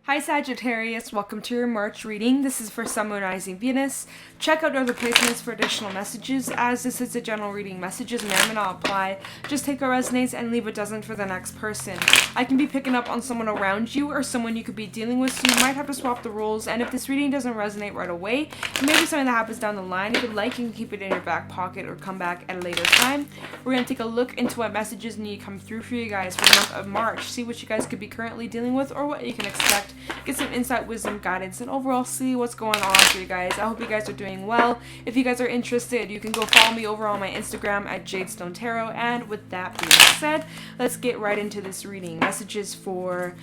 Hi Sagittarius, welcome to your March reading. This is for Sun, Moon, Rising, Venus. Check out other placements for additional messages. As this is a general reading, messages may not apply. Just take what resonates and leave what doesn't for the next person. I can be picking up on someone around you or someone you could be dealing with, so you might have to swap the roles. And if this reading doesn't resonate right away, it may be something that happens down the line. If you'd like, you can keep it in your back pocket or come back at a later time. We're going to take a look into what messages need to come through for you guys for the month of March. See what you guys could be currently dealing with or what you can expect. Get some insight, wisdom, guidance, and overall see what's going on for you guys. I hope you guys are doing well. If you guys are interested, you can go follow me over on my Instagram at Jadestone Tarot. And with that being said, let's get right into this reading. Messages for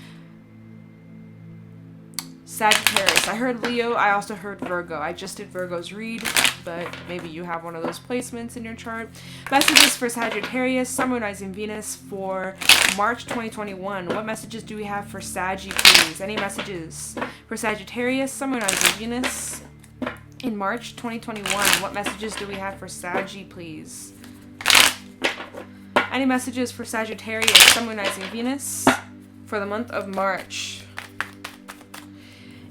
Sagittarius. I heard Leo. I also heard Virgo. I just did Virgo's read, but maybe you have one of those placements in your chart. Messages for Sagittarius, Sun, Moon, Rising, Venus for March 2021. What messages do we have for Saggy, please? Any messages for Sagittarius, Sun, Moon, Rising, Venus in March 2021? What messages do we have for Saggy, please? Any messages for Sagittarius, Sun, Moon, Rising, Venus for the month of March?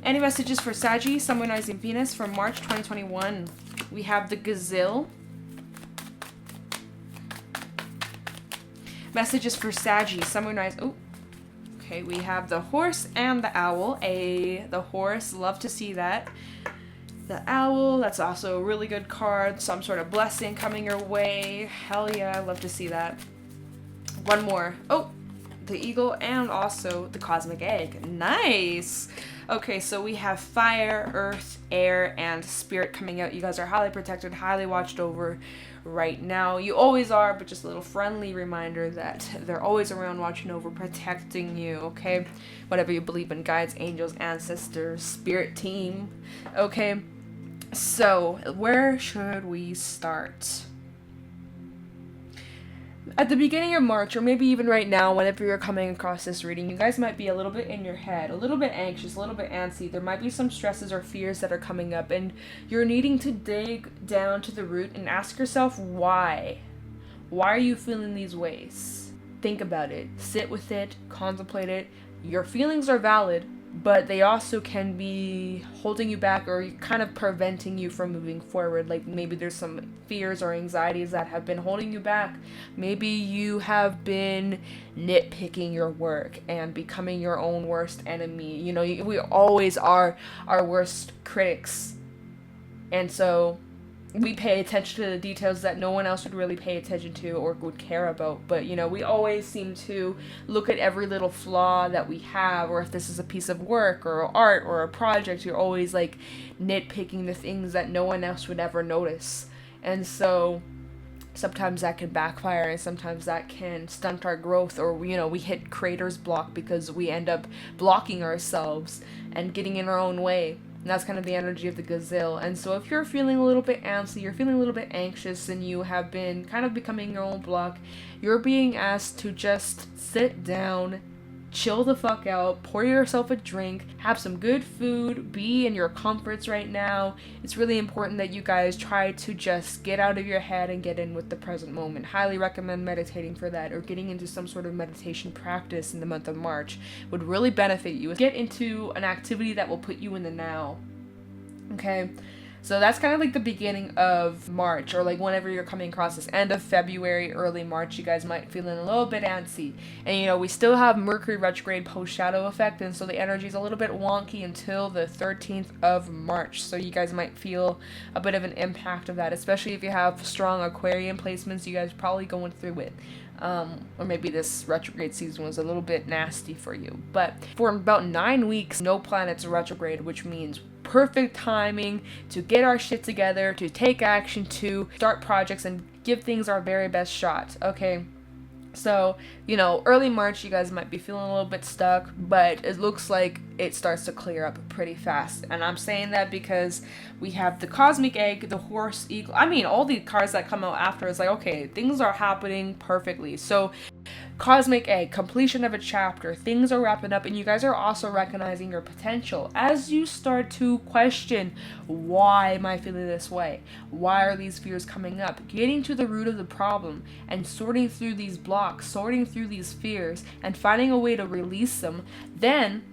Any messages for Saggy, Sun, Moon, Rising, Venus for March 2021? We have the Gazelle. Messages for Saggy, Sun, Moon, Rising. Oh, okay. We have the Horse and the Owl. The Horse, love to see that. The Owl, that's also a really good card. Some sort of blessing coming your way. Hell yeah, I love to see that. One more. Oh, the Eagle and also the Cosmic Egg. Nice. Okay, so we have fire, earth, air, and spirit coming out. You guys are highly protected, highly watched over right now. You always are, but just a little friendly reminder that they're always around watching over, protecting you, okay? Whatever you believe in, guides, angels, ancestors, spirit team, okay? So, where should we start? At the beginning of March, or maybe even right now, whenever you're coming across this reading, you guys might be a little bit in your head, a little bit anxious, a little bit antsy. There might be some stresses or fears that are coming up, and you're needing to dig down to the root and ask yourself why. Why are you feeling these ways? Think about it. Sit with it. Contemplate it. Your feelings are valid, but they also can be holding you back or kind of preventing you from moving forward. Like maybe there's some fears or anxieties that have been holding you back. Maybe you have been nitpicking your work and becoming your own worst enemy. You know, we always are our worst critics. And so we pay attention to the details that no one else would really pay attention to or would care about. But, you know, we always seem to look at every little flaw that we have, or if this is a piece of work or art or a project, you're always like nitpicking the things that no one else would ever notice. And so sometimes that can backfire, and sometimes that can stunt our growth, or, you know, we hit creator's block because we end up blocking ourselves and getting in our own way. And that's kind of the energy of the Gazelle. And so if you're feeling a little bit antsy, you're feeling a little bit anxious, and you have been kind of becoming your own block, you're being asked to just sit down, chill the fuck out, pour yourself a drink, have some good food, be in your comforts right now. It's really important that you guys try to just get out of your head and get in with the present moment. Highly recommend meditating for that, or getting into some sort of meditation practice in the month of March would really benefit you. Get into an activity that will put you in the now. Okay? So that's kind of like the beginning of March, or like whenever you're coming across this end of February, early March, you guys might feel a little bit antsy. And, you know, we still have Mercury retrograde post-shadow effect, and so the energy is a little bit wonky until the 13th of March. So you guys might feel a bit of an impact of that, especially if you have strong Aquarian placements. You guys are probably going through it. Or maybe this retrograde season was a little bit nasty for you. But for about 9 weeks, no planets are retrograde, which means perfect timing to get our shit together, to take action, to start projects and give things our very best shot. Okay, so, you know, early March, you guys might be feeling a little bit stuck, but it looks like it starts to clear up pretty fast. And I'm saying that because we have the Cosmic Egg, the Horse, Eagle. I mean, all the cards that come out after is like, okay, things are happening perfectly. So Cosmic Egg, completion of a chapter, things are wrapping up, and you guys are also recognizing your potential as you start to question, why am I feeling this way? Why are these fears coming up? Getting to the root of the problem and sorting through these blocks, sorting through these fears, and finding a way to release them. Then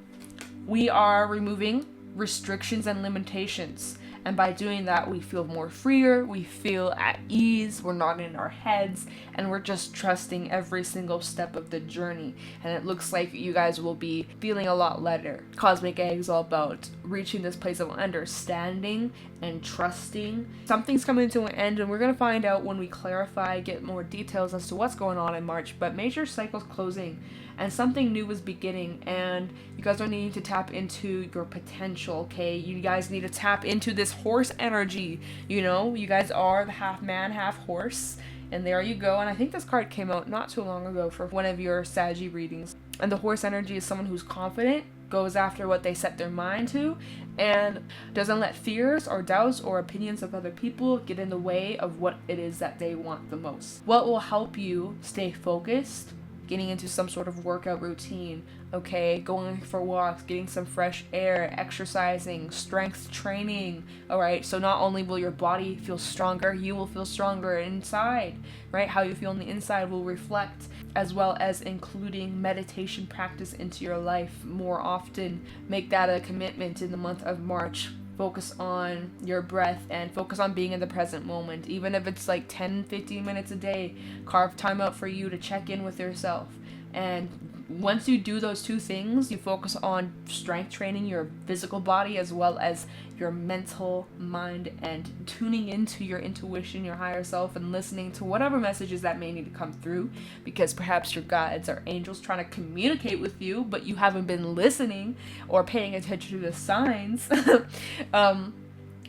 We are removing restrictions and limitations. And by doing that, we feel more freer, we feel at ease, we're not in our heads, and we're just trusting every single step of the journey. And it looks like you guys will be feeling a lot lighter. Cosmic Egg is all about reaching this place of understanding and trusting. Something's coming to an end, and we're going to find out when we clarify, get more details as to what's going on in March. But major cycles closing, and something new is beginning, and you guys are needing to tap into your potential, okay? You guys need to tap into this horse energy. You know, you guys are the half man, half horse, and there you go. And I think this card came out not too long ago for one of your Saggy readings. And the horse energy is someone who's confident, goes after what they set their mind to, and doesn't let fears or doubts or opinions of other people get in the way of what it is that they want the most. What will help you stay focused? Getting into some sort of workout routine, okay, going for walks, getting some fresh air, exercising, strength training, all right? So not only will your body feel stronger, you will feel stronger inside, right? How you feel on the inside will reflect, as well as including meditation practice into your life more often. Make that a commitment in the month of March. Focus on your breath and focus on being in the present moment. Even if it's like 10-15 minutes a day, carve time out for you to check in with yourself. And once you do those two things, you focus on strength training your physical body as well as your mental mind, and tuning into your intuition, your higher self, and listening to whatever messages that may need to come through, because perhaps your guides or angels trying to communicate with you, but you haven't been listening or paying attention to the signs.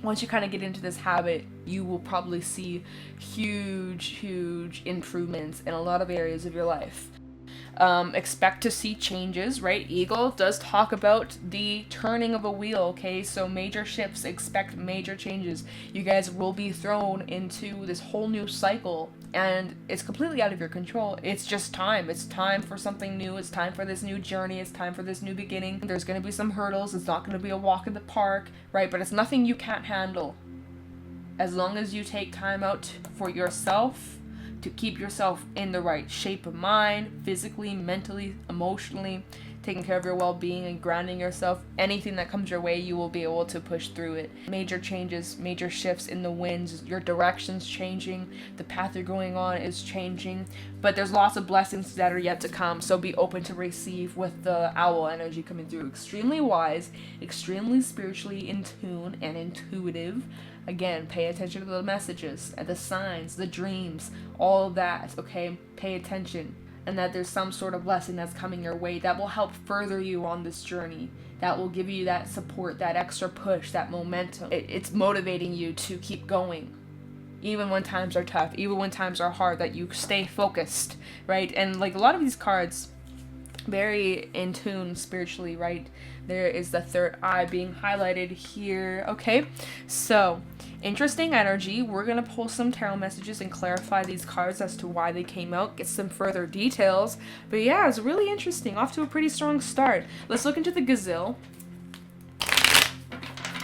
Once you kind of get into this habit, you will probably see huge improvements in a lot of areas of your life. Expect to see changes, right? Eagle does talk about the turning of a wheel, okay? So major shifts, expect major changes. You guys will be thrown into this whole new cycle, and it's completely out of your control. It's just time. It's time for something new. It's time for this new journey. It's time for this new beginning. There's going to be some hurdles. It's not going to be a walk in the park, right? But it's nothing you can't handle. As long as you take time out for yourself, to keep yourself in the right shape of mind, physically, mentally, emotionally, taking care of your well-being and grounding yourself, anything that comes your way, you will be able to push through it. Major changes, major shifts in the winds, your direction's changing, the path you're going on is changing, but there's lots of blessings that are yet to come, so be open to receive with the owl energy coming through. Extremely wise, extremely spiritually in tune and intuitive. Again, pay attention to the messages, the signs, the dreams, all of that, okay? Pay attention. And that there's some sort of blessing that's coming your way that will help further you on this journey, that will give you that support, that extra push, that momentum. It's motivating you to keep going, even when times are tough, even when times are hard, that you stay focused, right? And like a lot of these cards, very in tune spiritually, right? There is the third eye being highlighted here, okay? So, interesting energy. We're going to pull some tarot messages and clarify these cards as to why they came out, get some further details. But yeah, it's really interesting. Off to a pretty strong start. Let's look into the Gazelle.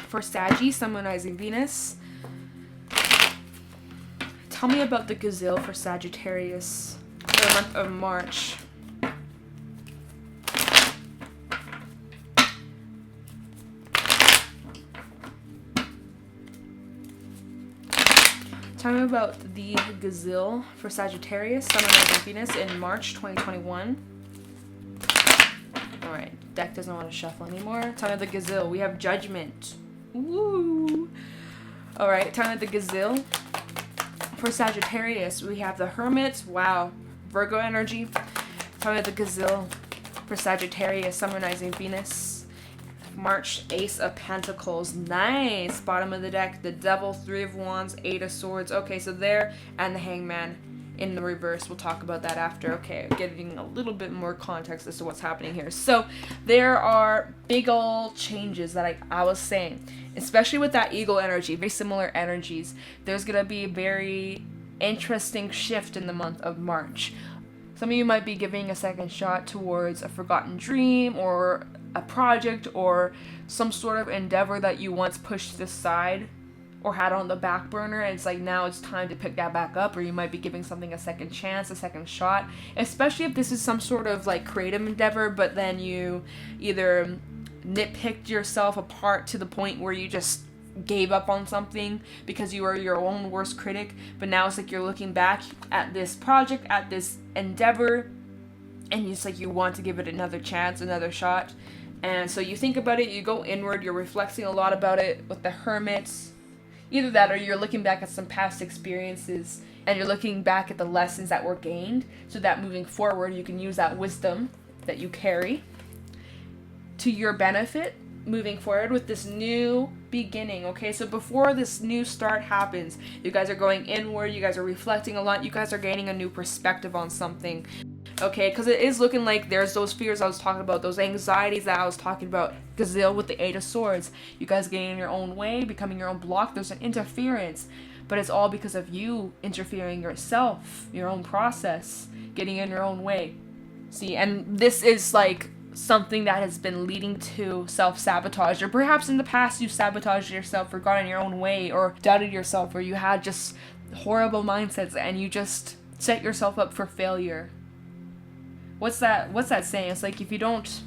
For Saggy, Summonizing Venus. Tell me about the Gazelle for Sagittarius for the month of March. Tell me about the Gazelle for Sagittarius, Sun and Venus in March 2021. Alright, deck doesn't want to shuffle anymore. Tell me the Gazelle. We have Judgment. Woo! Alright, tell me the Gazelle. For Sagittarius, we have the Hermit. Wow. Virgo energy. Tell me the Gazelle. For Sagittarius, Summonizing Venus. March, Ace of Pentacles. Nice. Bottom of the deck, the Devil, Three of Wands, Eight of Swords. Okay, so there, and the Hangman in the reverse. We'll talk about that after. Okay, getting a little bit more context as to what's happening here. So there are big ol' changes that I was saying, especially with that Eagle energy, very similar energies. There's going to be a very interesting shift in the month of March. Some of you might be giving a second shot towards a forgotten dream or a project or some sort of endeavor that you once pushed aside or had on the back burner, and it's like now it's time to pick that back up. Or you might be giving something a second chance, a second shot, especially if this is some sort of like creative endeavor, but then you either nitpicked yourself apart to the point where you just gave up on something because you were your own worst critic. But now it's like you're looking back at this project, at this endeavor, and it's like you want to give it another chance, another shot. And so you think about it, you go inward, you're reflecting a lot about it with the Hermits. Either that or you're looking back at some past experiences and you're looking back at the lessons that were gained so that moving forward you can use that wisdom that you carry to your benefit moving forward with this new beginning. Okay, so before this new start happens, you guys are going inward, you guys are reflecting a lot, you guys are gaining a new perspective on something. Okay, because it is looking like there's those fears I was talking about, those anxieties that I was talking about. Gazelle with the Eight of Swords. You guys getting in your own way, becoming your own block. There's an interference. But it's all because of you interfering yourself, your own process, getting in your own way. See, and this is like something that has been leading to self-sabotage. Or perhaps in the past you sabotaged yourself or got in your own way or doubted yourself, or you had just horrible mindsets and you just set yourself up for failure. What's that saying? It's like if you don't...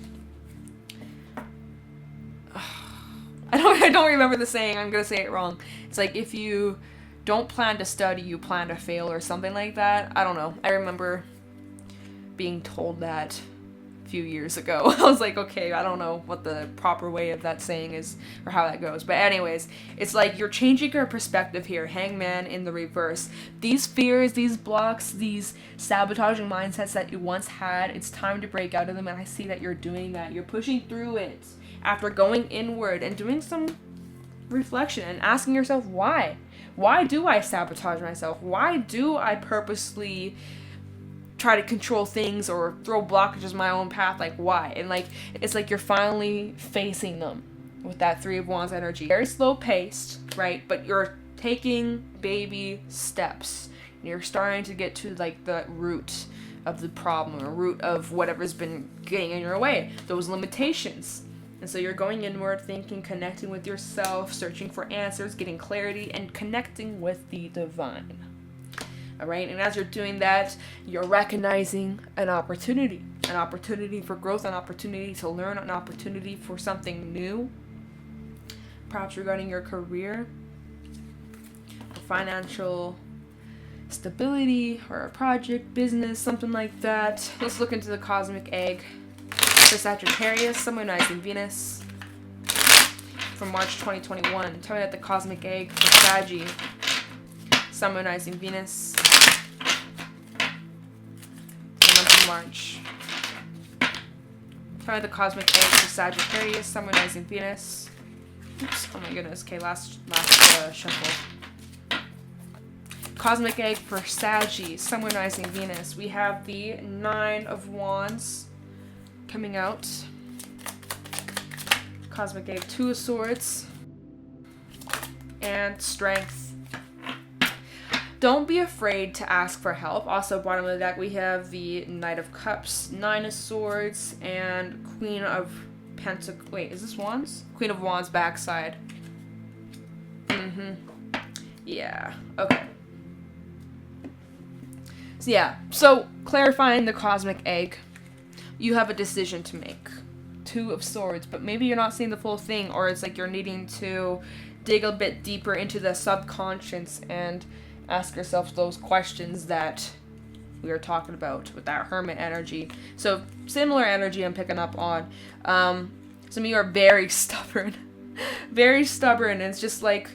I don't remember the saying. I'm going to say it wrong. It's like if you don't plan to study, you plan to fail or something like that. I don't know. I remember being told that a few years ago. I was like, okay, I don't know what the proper way of that saying is or how that goes. But anyways, it's like you're changing your perspective here. Hangman in the reverse. These fears, these blocks, these sabotaging mindsets that you once had, it's time to break out of them. And I see that you're doing that. You're pushing through it after going inward and doing some reflection and asking yourself why. Why do I sabotage myself? Why do I purposely try to control things or throw blockages in my own path? Like, why? And like, it's like you're finally facing them with that Three of Wands energy. Very slow paced, right? But you're taking baby steps. You're starting to get to like the root of the problem or root of whatever's been getting in your way, those limitations. And so you're going inward, thinking, connecting with yourself, searching for answers, getting clarity, and connecting with the divine. All right, and as you're doing that, you're recognizing an opportunity for growth, an opportunity to learn, an opportunity for something new, perhaps regarding your career, or financial stability, or a project, business, something like that. Let's look into the cosmic egg for Sagittarius, Sun-Rising Venus, from March 2021. Tell me that the cosmic egg for Saggy, Sun-Rising Venus, March. Try the cosmic egg for Sagittarius, Sun-Rising Venus. Oops, oh my goodness. Okay, last shuffle. Cosmic egg for Saggy, Sun-Rising Venus. We have the Nine of Wands coming out. Cosmic egg, Two of Swords, and Strength. Don't be afraid to ask for help. Also, bottom of the deck, we have the Knight of Cups, Nine of Swords, and Queen of Pentacles. Wait, is this Wands? Queen of Wands backside. Yeah, okay. So yeah, so clarifying the cosmic egg, you have a decision to make. Two of Swords, but maybe you're not seeing the full thing, or it's like you're needing to dig a bit deeper into the subconscious and ask yourself those questions that we were talking about with that Hermit energy. So similar energy I'm picking up on. Some of you are very stubborn. Very stubborn. And it's just like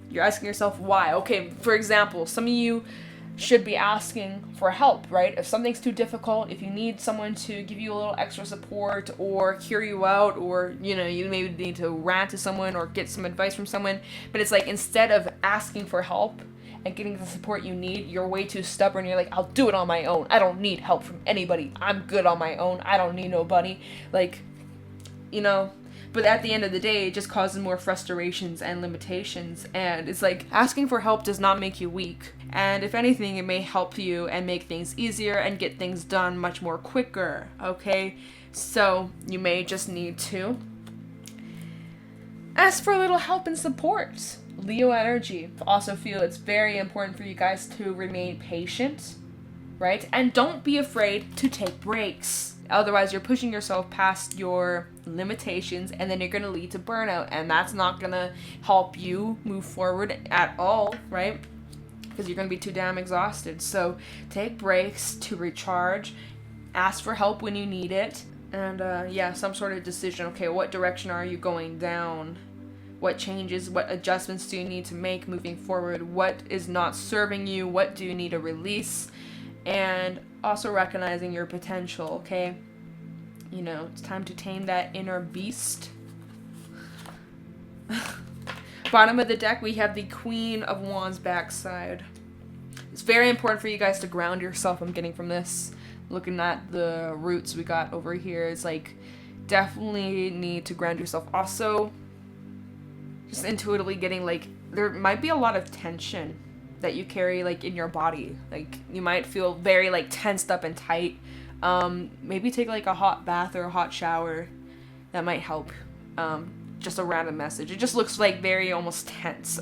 you're asking yourself why. Okay, for example, some of you should be asking for help, right? If something's too difficult, if you need someone to give you a little extra support or hear you out, or, you know, you maybe need to rant to someone or get some advice from someone. But it's like instead of asking for help and getting the support you need, you're way too stubborn. You're like, I'll do it on my own. I don't need help from anybody. I'm good on my own. I don't need nobody. Like, you know, but at the end of the day, it just causes more frustrations and limitations. And it's like asking for help does not make you weak. And if anything, it may help you and make things easier and get things done much more quicker. Okay, so you may just need to ask for a little help and support. Leo energy. Also feel it's very important for you guys to remain patient, right? And don't be afraid to take breaks. Otherwise, you're pushing yourself past your limitations, and then you're going to lead to burnout, and that's not going to help you move forward at all, right? Because you're going to be too damn exhausted. So take breaks to recharge, ask for help when you need it, and yeah, some sort of decision. Okay, what direction are you going down? What changes, what adjustments do you need to make moving forward? What is not serving you? What do you need to release? And also recognizing your potential, okay? You know, it's time to tame that inner beast. Bottom of the deck, we have the Queen of Wands backside. It's very important for you guys to ground yourself. I'm getting from this. Looking at the roots we got over here, it's like, definitely need to ground yourself. Also, just intuitively getting, like, there might be a lot of tension that you carry, like, in your body. Like, you might feel very, like, tensed up and tight. Maybe take, like, a hot bath or a hot shower. That might help. Just a random message. It just looks, like, very almost tense.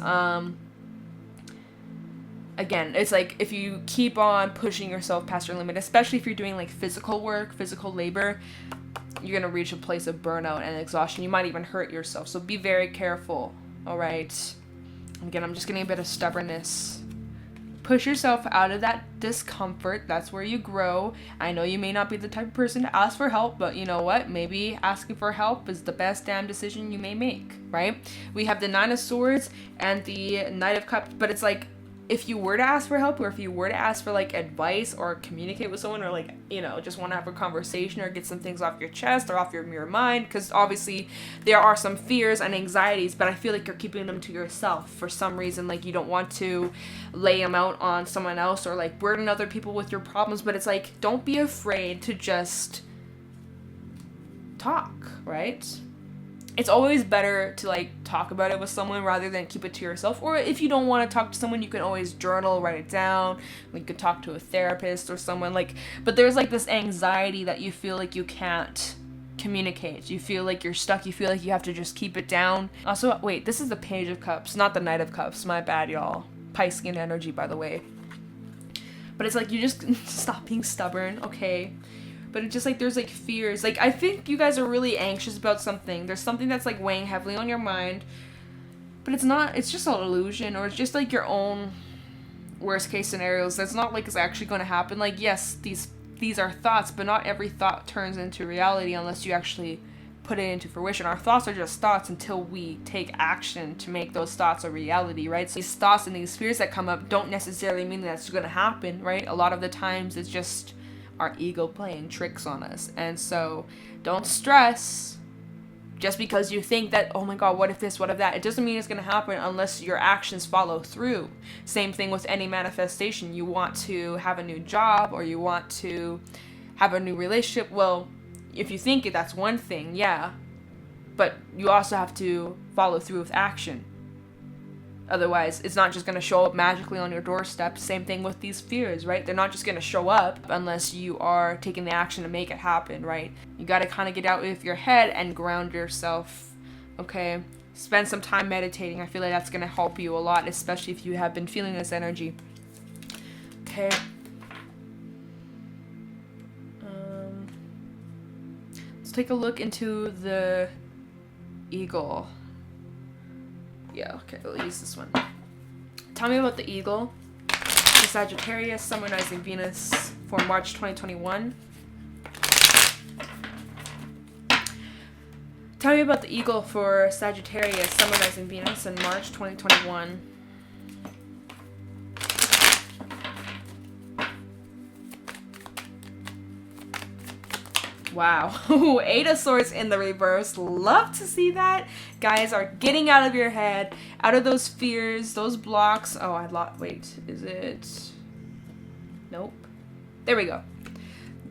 Again, it's like, if you keep on pushing yourself past your limit, especially if you're doing, like, physical work, physical labor, you're gonna reach a place of burnout and exhaustion. You might even hurt yourself, so be very careful, alright? Again, I'm just getting a bit of stubbornness. Push yourself out of that discomfort. That's where you grow. I know you may not be the type of person to ask for help, but you know what? Maybe asking for help is the best damn decision you may make, right? We have the Nine of Swords and the Knight of Cups, but it's like, if you were to ask for help, or if you were to ask for, like, advice or communicate with someone, or, like, you know, just want to have a conversation or get some things off your chest or off your mind, because obviously there are some fears and anxieties, but I feel like you're keeping them to yourself for some reason. Like, you don't want to lay them out on someone else or, like, burden other people with your problems, but it's like, don't be afraid to just talk, right? It's always better to, like, talk about it with someone rather than keep it to yourself. Or if you don't want to talk to someone, you can always journal, write it down. You could talk to a therapist or someone, like, but there's, like, this anxiety that you feel like you can't communicate. You feel like you're stuck. You feel like you have to just keep it down. Also, wait, this is the Page of Cups, not the Knight of Cups. My bad, y'all. Piscean energy, by the way. But it's like, you just stop being stubborn, okay? But it's just like, there's, like, fears. Like, I think you guys are really anxious about something. There's something that's, like, weighing heavily on your mind. But it's not, it's just an illusion, or it's just, like, your own worst case scenarios. That's not, like, it's actually going to happen. Like, yes, these are thoughts, but not every thought turns into reality unless you actually put it into fruition. Our thoughts are just thoughts until we take action to make those thoughts a reality, right? So these thoughts and these fears that come up don't necessarily mean that's going to happen, right? A lot of the times it's just our ego playing tricks on us. And so don't stress just because you think that, oh my god, what if this, what if that. It doesn't mean it's going to happen unless your actions follow through. Same thing with any manifestation. You want to have a new job, or you want to have a new relationship. Well, if you think it, that's one thing, yeah, but you also have to follow through with action. Otherwise, it's not just going to show up magically on your doorstep. Same thing with these fears, right? They're not just going to show up unless you are taking the action to make it happen, right? You got to kind of get out with your head and ground yourself, okay? Spend some time meditating. I feel like that's going to help you a lot, especially if you have been feeling this energy. Okay. Let's take a look into the Eagle. Yeah, okay, we'll use this one. Tell me about the Eagle, the Sagittarius, Sun, Moon, Rising, Venus for March 2021. Tell me about the Eagle for Sagittarius, Sun, Moon, Rising, Venus in March 2021. Wow. Eight of Swords in the reverse. Love to see that. Guys are getting out of your head, out of those fears, those blocks. Oh, wait, is it? Nope. There we go.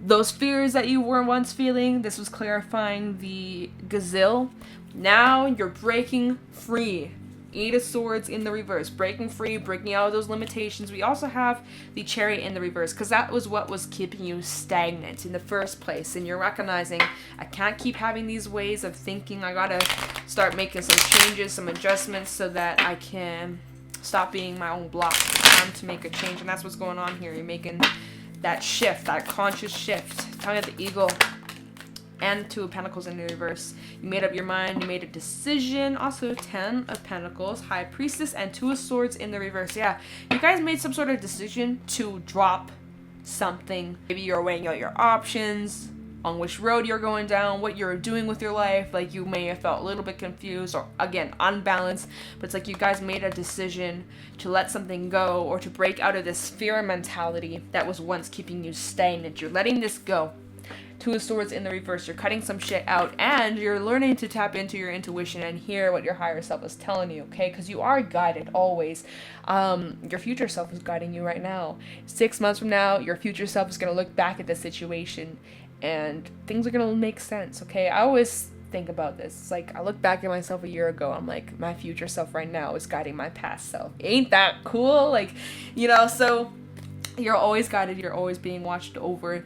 Those fears that you were once feeling, this was clarifying the gazelle. Now you're breaking free. Eight of Swords in the reverse, breaking free, breaking out of those limitations. We also have the Chariot in the reverse, because that was what was keeping you stagnant in the first place. And you're recognizing, I can't keep having these ways of thinking. I gotta start making some changes, some adjustments, so that I can stop being my own block. It's time to make a change, and that's what's going on here. You're making that shift, that conscious shift. Tell me about the Eagle. and 2 of Pentacles in the reverse. You made up your mind, you made a decision. Also 10 of Pentacles, High Priestess, and 2 of Swords in the reverse. Yeah, you guys made some sort of decision to drop something. Maybe you're weighing out your options on which road you're going down, what you're doing with your life. Like, you may have felt a little bit confused or, again, unbalanced, but it's like you guys made a decision to let something go or to break out of this fear mentality that was once keeping you stagnant. You're letting this go. 2 of Swords in the reverse. You're cutting some shit out, and you're learning to tap into your intuition and hear what your higher self is telling you, okay? Because you are guided always. Your future self is guiding you right now. 6 months from now, your future self is going to look back at the situation and things are going to make sense, okay? I always think about this. It's like, I look back at myself a year ago, I'm like, my future self right now is guiding my past self. Ain't that cool? Like, you know, so you're always guided, you're always being watched over,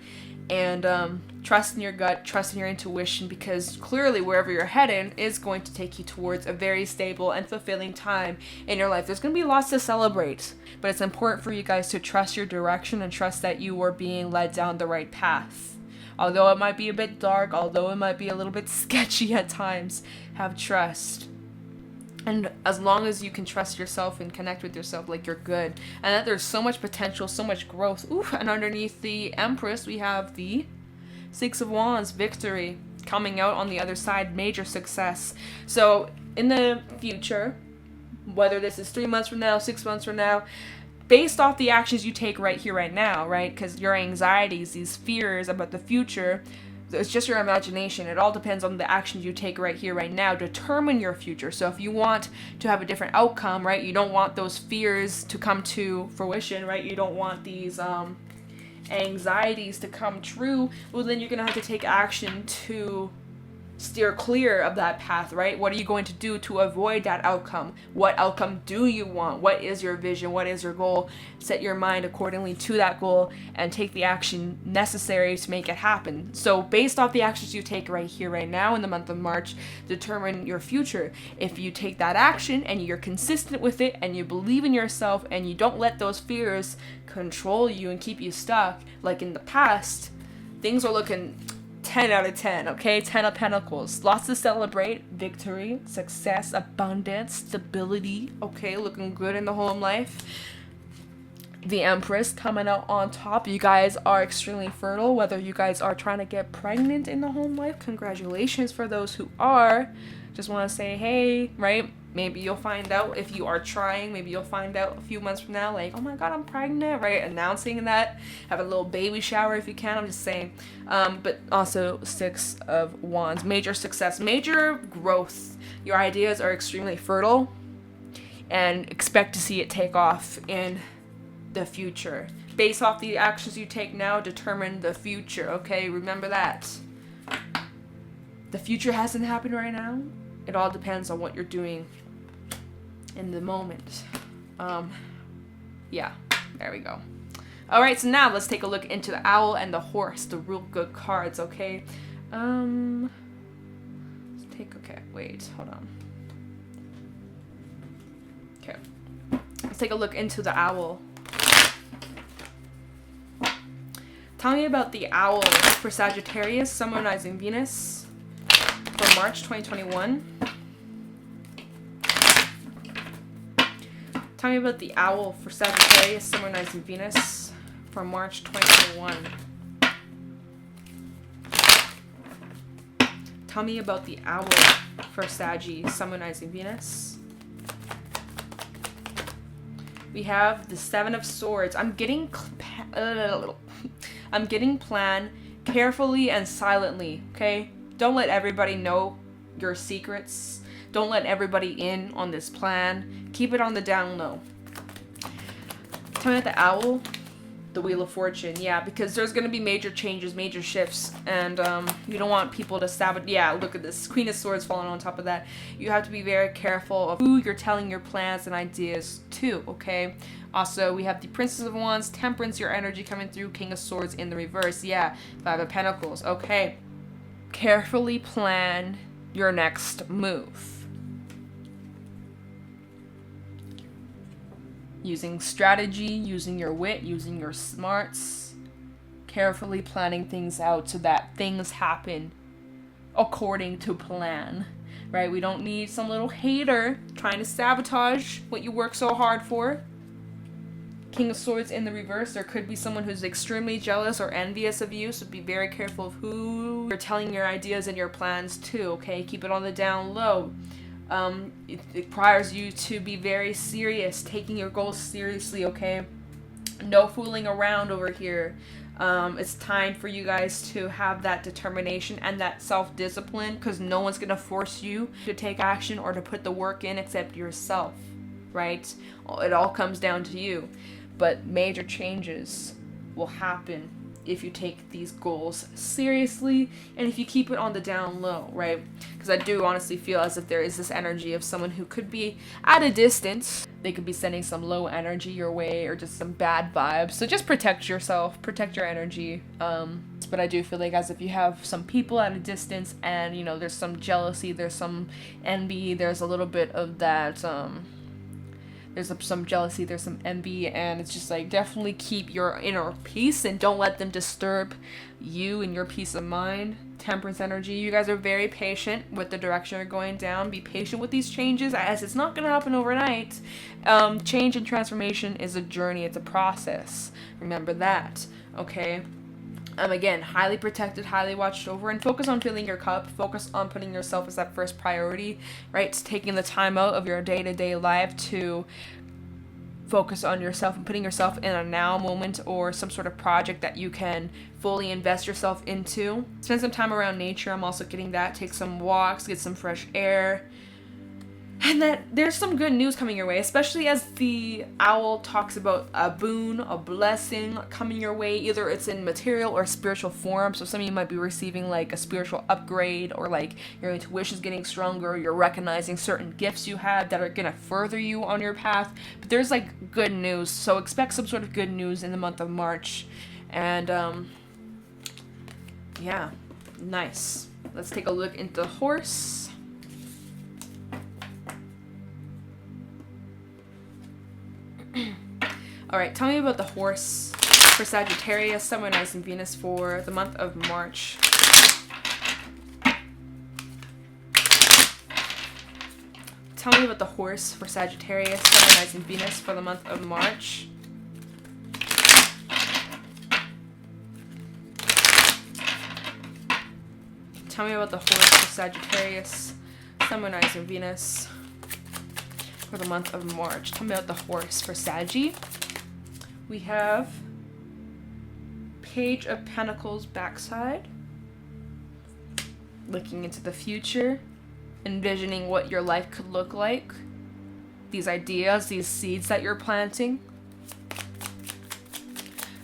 and trust in your gut, trust in your intuition, because clearly wherever you're heading is going to take you towards a very stable and fulfilling time in your life. There's going to be lots to celebrate, but it's important for you guys to trust your direction and trust that you are being led down the right path. Although it might be a bit dark, although it might be a little bit sketchy at times, have trust. And as long as you can trust yourself and connect with yourself, like, you're good. And that there's so much potential, so much growth. Ooh, and underneath the Empress, we have the 6 of Wands, victory. Coming out on the other side, major success. So, in the future, whether this is 3 months from now, 6 months from now, based off the actions you take right here, right now, right? Because your anxieties, these fears about the future, it's just your imagination. It all depends on the actions you take right here, right now. Determine your future. So if you want to have a different outcome, right? You don't want those fears to come to fruition, right? You don't want these anxieties to come true. Well, then you're going to have to take action to steer clear of that path, right? What are you going to do to avoid that outcome? What outcome do you want? What is your vision? What is your goal? Set your mind accordingly to that goal and take the action necessary to make it happen. So based off the actions you take right here, right now in the month of March, determine your future. If you take that action and you're consistent with it and you believe in yourself and you don't let those fears control you and keep you stuck like in the past, things are looking 10 out of 10, okay? 10 of Pentacles. Lots to celebrate. Victory, success, abundance, stability, okay? Looking good in the home life. The Empress coming out on top. You guys are extremely fertile. Whether you guys are trying to get pregnant in the home life, congratulations for those who are. Just want to say, hey, right? Maybe you'll find out if you are trying. Maybe you'll find out a few months from now, like, oh my god, I'm pregnant, right? Announcing that. Have a little baby shower if you can. I'm just saying. But also 6 of Wands. Major success. Major growth. Your ideas are extremely fertile. And expect to see it take off in the future. Based off the actions you take now, determine the future, okay? Remember that. The future hasn't happened right now. It all depends on what you're doing in the moment. Yeah, there we go. All right, so now let's take a look into the Owl and the Horse, the real good cards, okay? Let's take, okay, wait, hold on. Okay, let's take a look into the Owl. Tell me about the Owl for Sagittarius, Sun, Moon, Rising, Venus for March 2021. Tell me about the Owl for Sagittarius, Sun, Moon, Rising, Venus for March 2021. Tell me about the Owl for Saggy, Sun, Moon, Rising, Venus. We have the 7 of Swords. I'm getting plan carefully and silently, okay? Don't let everybody know your secrets. Don't let everybody in on this plan. Keep it on the down low. Tell me about the Owl, the Wheel of Fortune. Yeah, because there's going to be major changes, major shifts, and you don't want people to sabotage. Yeah, look at this. Queen of Swords falling on top of that. You have to be very careful of who you're telling your plans and ideas to, okay? Also, we have the Princess of Wands, Temperance, your energy coming through, King of Swords in the reverse. Yeah, 5 of Pentacles. Okay. Carefully plan your next move. Using strategy, using your wit, using your smarts. Carefully planning things out so that things happen according to plan, right? We don't need some little hater trying to sabotage what you work so hard for. King of Swords in the reverse, there could be someone who's extremely jealous or envious of you, so be very careful of who you're telling your ideas and your plans to, okay? Keep it on the down low. It requires you to be very serious, taking your goals seriously, okay? No fooling around over here. It's time for you guys to have that determination and that self-discipline, because no one's going to force you to take action or to put the work in except yourself, right? It all comes down to you. But major changes will happen if you take these goals seriously and if you keep it on the down low, right? Because I do honestly feel as if there is this energy of someone who could be at a distance. They could be sending some low energy your way or just some bad vibes. So just protect yourself, protect your energy. But I do feel like as if you have some people at a distance and, you know, there's some jealousy, there's some envy, there's a little bit of that, there's some jealousy, there's some envy, and it's just like definitely keep your inner peace and don't let them disturb you and your peace of mind. Temperance energy, you guys are very patient with the direction you're going down. Be patient with these changes, as it's not going to happen overnight. Change and transformation is a journey, it's a process. Remember that, okay? Again, highly protected, highly watched over, and focus on filling your cup. Focus on putting yourself as that first priority, right? Taking the time out of your day-to-day life to focus on yourself and putting yourself in a now moment or some sort of project that you can fully invest yourself into. Spend some time around nature. I'm also getting that. Take some walks, get some fresh air. And that there's some good news coming your way, especially as the owl talks about a boon, a blessing coming your way. Either it's in material or spiritual form. So some of you might be receiving like a spiritual upgrade, or like your intuition is getting stronger. You're recognizing certain gifts you have that are going to further you on your path. But there's like good news. So expect some sort of good news in the month of March. And yeah, nice. Let's take a look into horse. Alright, tell me about the horse for Sagittarius, Sun, Moon, Rising, Venus for the month of March. Tell me about the horse for Sagittarius, Sun, Moon, Rising, Venus for the month of March. Tell me about the horse for Sagittarius, Sun, Moon, Rising, Venus for the month of March. Tell me about the horse for Saggy. We have Page of Pentacles backside. Looking into the future. Envisioning what your life could look like. These ideas, these seeds that you're planting.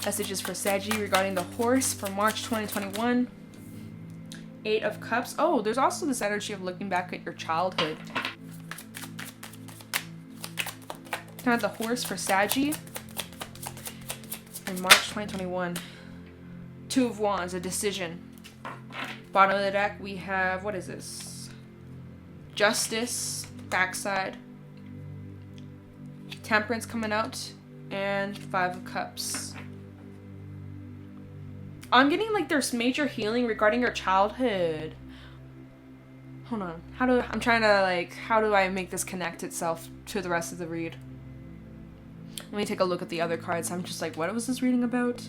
Messages for Saggy regarding the horse for March 2021. 8 of Cups. Oh, there's also this energy of looking back at your childhood. Kind of the horse for Saggy in March 2021. 2 of Wands, a decision. Bottom of the deck, we have, what is this? Justice, backside. Temperance coming out, and 5 of Cups. I'm getting like there's major healing regarding your childhood. Hold on. How do I make this connect itself to the rest of the read? Let me take a look at the other cards. I'm just like, what was this reading about?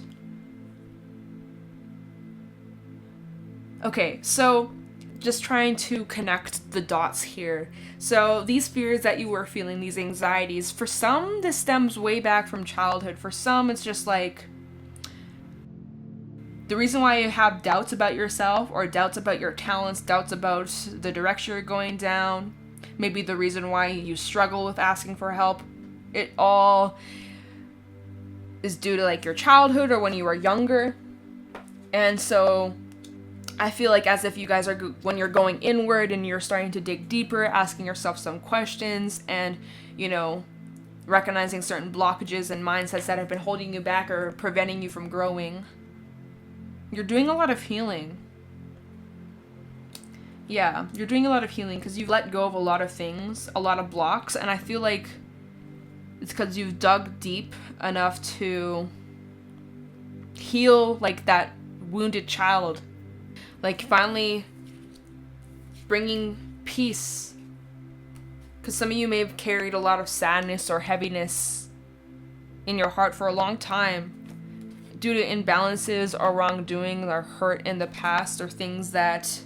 Okay, so just trying to connect the dots here. So these fears that you were feeling, these anxieties, for some, this stems way back from childhood. For some, it's just like the reason why you have doubts about yourself or doubts about your talents, doubts about the direction you're going down, maybe the reason why you struggle with asking for help. It all is due to like your childhood or when you were younger. And so I feel like as if you guys are, when you're going inward and you're starting to dig deeper, asking yourself some questions and, you know, recognizing certain blockages and mindsets that have been holding you back or preventing you from growing. You're doing a lot of healing. Yeah, you're doing a lot of healing because you've let go of a lot of things, a lot of blocks, and I feel like it's because you've dug deep enough to heal like that wounded child. Like finally bringing peace. Because some of you may have carried a lot of sadness or heaviness in your heart for a long time due to imbalances or wrongdoing or hurt in the past or things that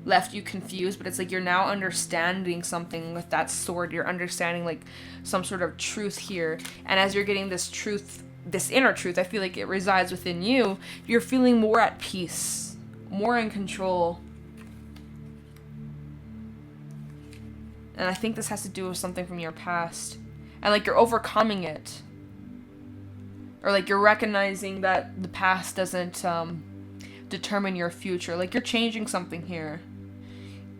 left you confused. But it's like you're now understanding something with that sword. You're understanding like some sort of truth here. And as you're getting this truth, this inner truth, I feel like it resides within you. You're feeling more at peace, more in control. And I think this has to do with something from your past. And like you're overcoming it. Or like you're recognizing that the past doesn't determine your future. Like you're changing something here.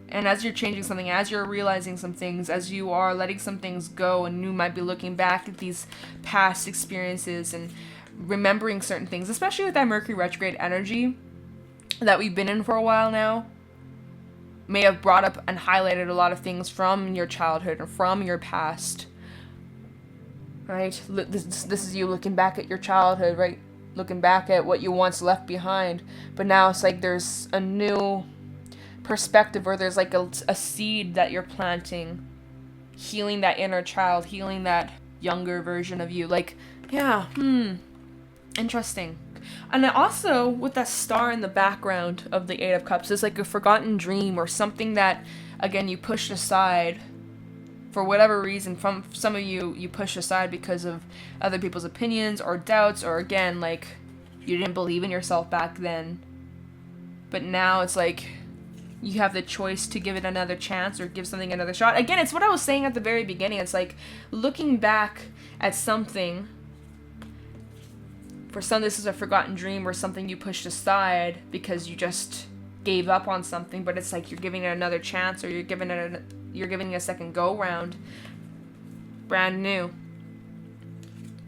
And as you're changing something, as you're realizing some things, as you are letting some things go, and you might be looking back at these past experiences and remembering certain things, especially with that Mercury retrograde energy that we've been in for a while now, may have brought up and highlighted a lot of things from your childhood or from your past. Right? This is you looking back at your childhood, right? Looking back at what you once left behind. But now it's like there's a new perspective, or there's like a seed that you're planting, healing that inner child, healing that younger version of you. Like, yeah, interesting. And also, with that star in the background of the Eight of Cups, is like a forgotten dream or something that, again, you pushed aside for whatever reason. From some of you, you pushed aside because of other people's opinions or doubts, or again, like, you didn't believe in yourself back then. But now it's like you have the choice to give it another chance or give something another shot. Again, it's what I was saying at the very beginning. It's like looking back at something. For some, this is a forgotten dream or something you pushed aside because you just gave up on something. But it's like you're giving it another chance, or you're giving it a second go round, brand new.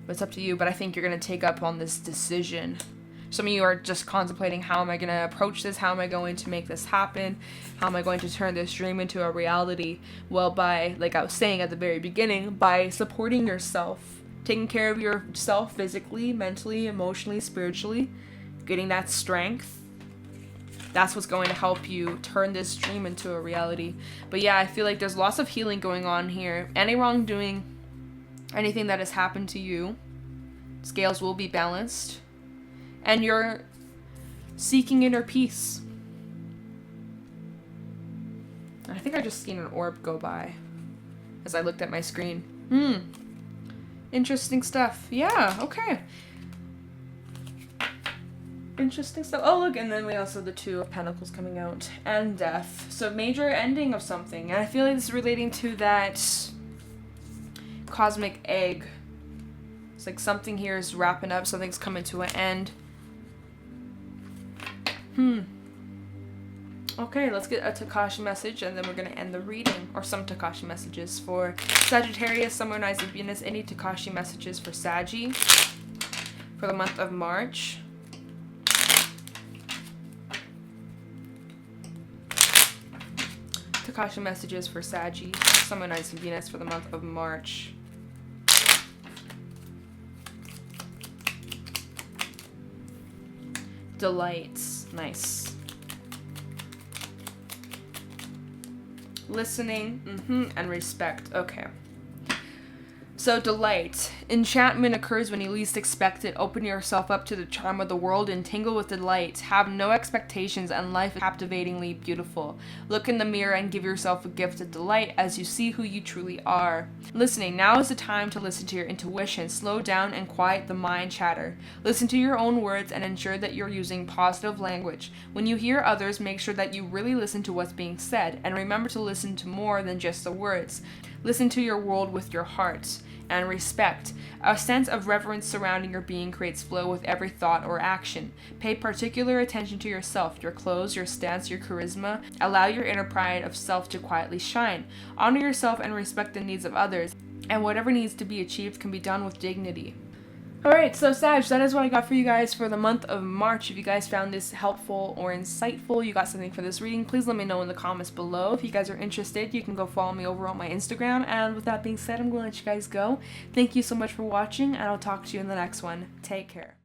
But it's up to you. But I think you're gonna take up on this decision. Some of you are just contemplating, how am I gonna approach this? How am I going to make this happen? How am I going to turn this dream into a reality? Well, by, like I was saying at the very beginning, by supporting yourself. Taking care of yourself physically, mentally, emotionally, spiritually, getting that strength. That's what's going to help you turn this dream into a reality. But yeah, I feel like there's lots of healing going on here. Any wrongdoing, anything that has happened to you, scales will be balanced. And you're seeking inner peace. I think I just seen an orb go by as I looked at my screen. Interesting stuff. Yeah, okay. Interesting stuff. Oh, look, and then we also have the Two of Pentacles coming out. And Death. So major ending of something. And I feel like this is relating to that cosmic egg. It's like something here is wrapping up. Something's coming to an end. Okay, let's get a Tikashi message, and then we're going to end the reading. Or some Tikashi messages for Sagittarius, Sun, Moon, Rising, Venus. Any Tikashi messages for Saggy for the month of March. Tikashi messages for Saggy, Sun, Moon, Rising, Venus for the month of March. Delights. Nice. Listening, and respect. Okay. So, delight. Enchantment occurs when you least expect it. Open yourself up to the charm of the world and tingle with delight. Have no expectations, and life is captivatingly beautiful. Look in the mirror and give yourself a gift of delight as you see who you truly are. Listening. Now is the time to listen to your intuition. Slow down and quiet the mind chatter. Listen to your own words and ensure that you're using positive language. When you hear others, make sure that you really listen to what's being said, and remember to listen to more than just the words. Listen to your world with your heart. And respect. A sense of reverence surrounding your being creates flow with every thought or action. Pay particular attention to yourself, your clothes, your stance, your charisma. Allow your inner pride of self to quietly shine. Honor yourself and respect the needs of others. And whatever needs to be achieved can be done with dignity. Alright, so Sag, that is what I got for you guys for the month of March. If you guys found this helpful or insightful, you got something for this reading, please let me know in the comments below. If you guys are interested, you can go follow me over on my Instagram. And with that being said, I'm going to let you guys go. Thank you so much for watching, and I'll talk to you in the next one. Take care.